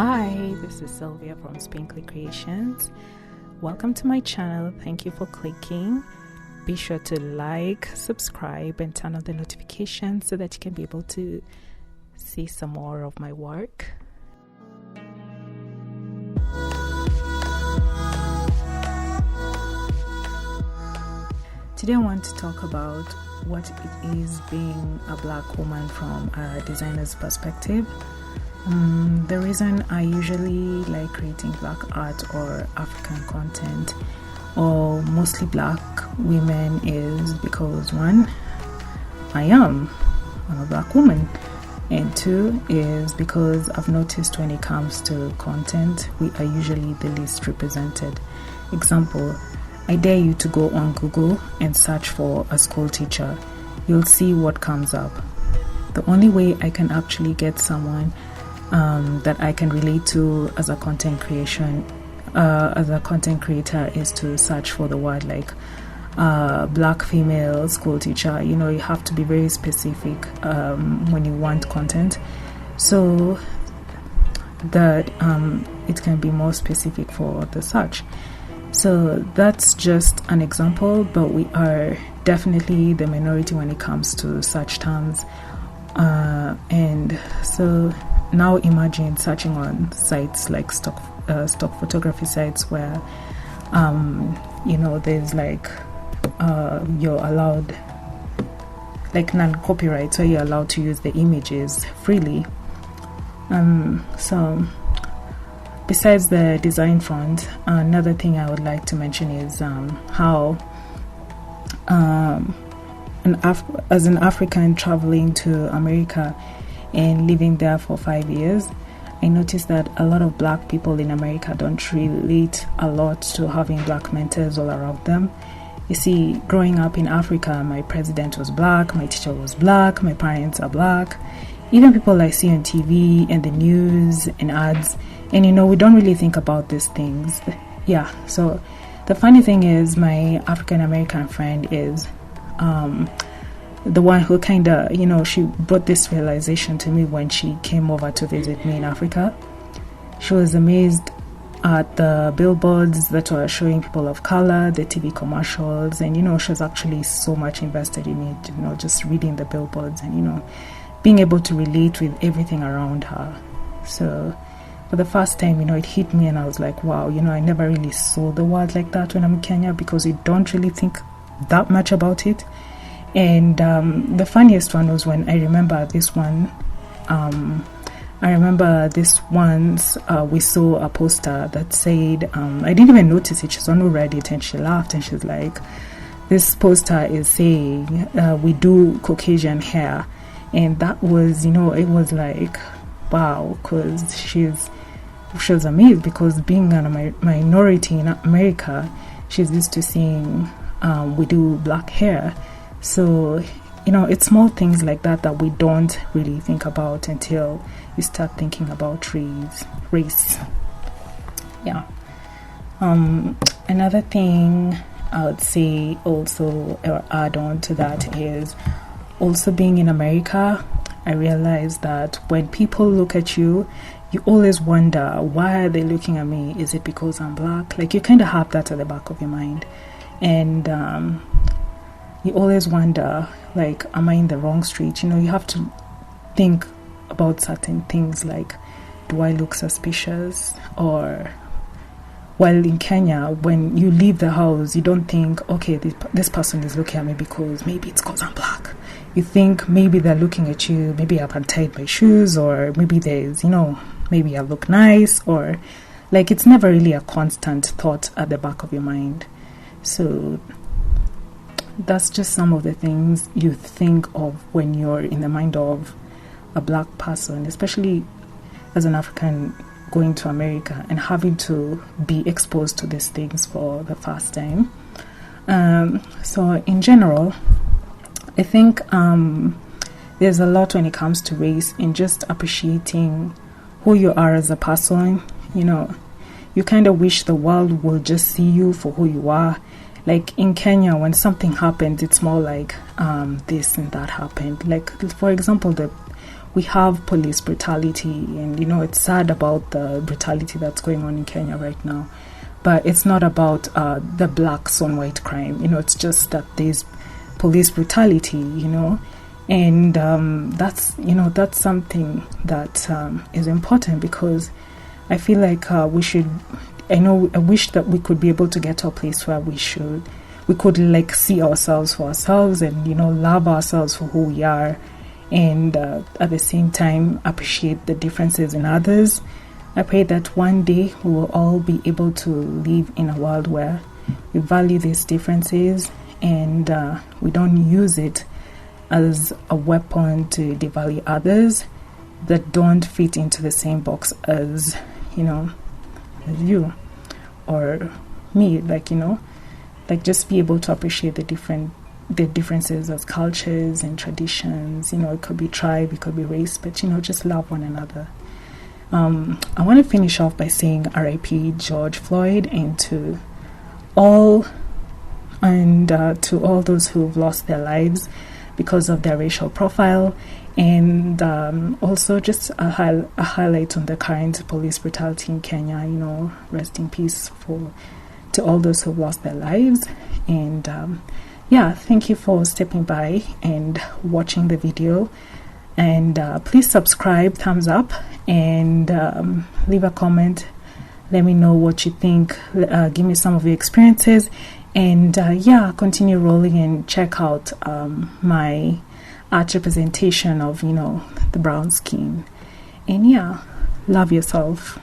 Hi, this is Sylvia from Spinkly Creations. Welcome to my channel. Thank you for clicking. Be sure to like, subscribe, and turn on the notifications so that you can be able to see some more of my work. Today I want to talk about what it is being a Black woman from a designer's perspective. The reason I usually like creating Black art or African content or mostly Black women is because one, I'm a Black woman, and two is because I've noticed when it comes to content, we are usually the least represented. Example, I dare you to go on Google and search for a school teacher. You'll see what comes up. The only way I can actually get someone that I can relate to as a content creator is to search for the word like Black female school teacher. You know, you have to be very specific when you want content, so that it can be more specific for the search. So that's just an example, but we are definitely the minority when it comes to such terms. And so now imagine searching on sites like stock photography sites where there's like you're allowed, like non-copyright, so you're allowed to use the images freely. So besides the design front, another thing I would like to mention is how as an African traveling to America and living there for 5 years, I noticed that a lot of Black people in America don't relate a lot to having Black mentors all around them. You see, growing up in Africa, my president was Black, my teacher was Black, my parents are Black, even people I see on TV and the news and ads, and we don't really think about these things. Yeah, so the funny thing is my African American friend is the one who kind of, she brought this realization to me when she came over to visit me in Africa. She was amazed at the billboards that were showing people of color, the TV commercials, and she was actually so much invested in it, just reading the billboards and being able to relate with everything around her. So for the first time, it hit me and I was like, wow, I never really saw the world like that when I'm in Kenya, because you don't really think that much about it. And the funniest one was when I remember this one. We saw a poster that said, I didn't even notice it. She's on Reddit and she laughed and she's like, this poster is saying, we do Caucasian hair. And that was, it was like, wow, because she was amazed, because being a minority in America, she's used to seeing we do Black hair. So, it's small things like that we don't really think about until you start thinking about race. Yeah. Another thing I would say also, or add on to that, is also being in America, I realized that when people look at you, you always wonder, why are they looking at me? Is it because I'm Black? Like, you kind of have that at the back of your mind. And you always wonder, like, am I in the wrong street? You have to think about certain things like, do I look suspicious? Or, well, in Kenya, when you leave the house, you don't think, okay, this person is looking at me because maybe it's because I'm Black. You think maybe they're looking at you, maybe I've untied my shoes, or maybe there's, maybe I look nice, or like, it's never really a constant thought at the back of your mind. So that's just some of the things you think of when you're in the mind of a Black person, especially as an African going to America and having to be exposed to these things for the first time. So in general, I think there's a lot when it comes to race in just appreciating who you are as a person. You kind of wish the world will just see you for who you are. Like in Kenya, when something happens, it's more like this and that happened. Like, for example, we have police brutality, and it's sad about the brutality that's going on in Kenya right now. But it's not about the blacks on white crime. It's just that there's police brutality. And that's something that is important, because I feel like I wish that we could be able to get to a place where we could like see ourselves for ourselves, and love ourselves for who we are, and at the same time appreciate the differences in others. I pray that one day we will all be able to live in a world where we value these differences, and we don't use it as a weapon to devalue others that don't fit into the same box as you or me. Like just be able to appreciate the differences as cultures and traditions. It could be tribe, it could be race, but just love one another. I want to finish off by saying R.I.P. George Floyd, and to all those who've lost their lives because of their racial profile, and also just a highlight on the current police brutality in Kenya. Rest in peace to all those who've lost their lives. And thank you for stepping by and watching the video. And please subscribe, thumbs up, and leave a comment. Let me know what you think. Give me some of your experiences. And continue rolling, and check out my art representation of the brown skin. And love yourself.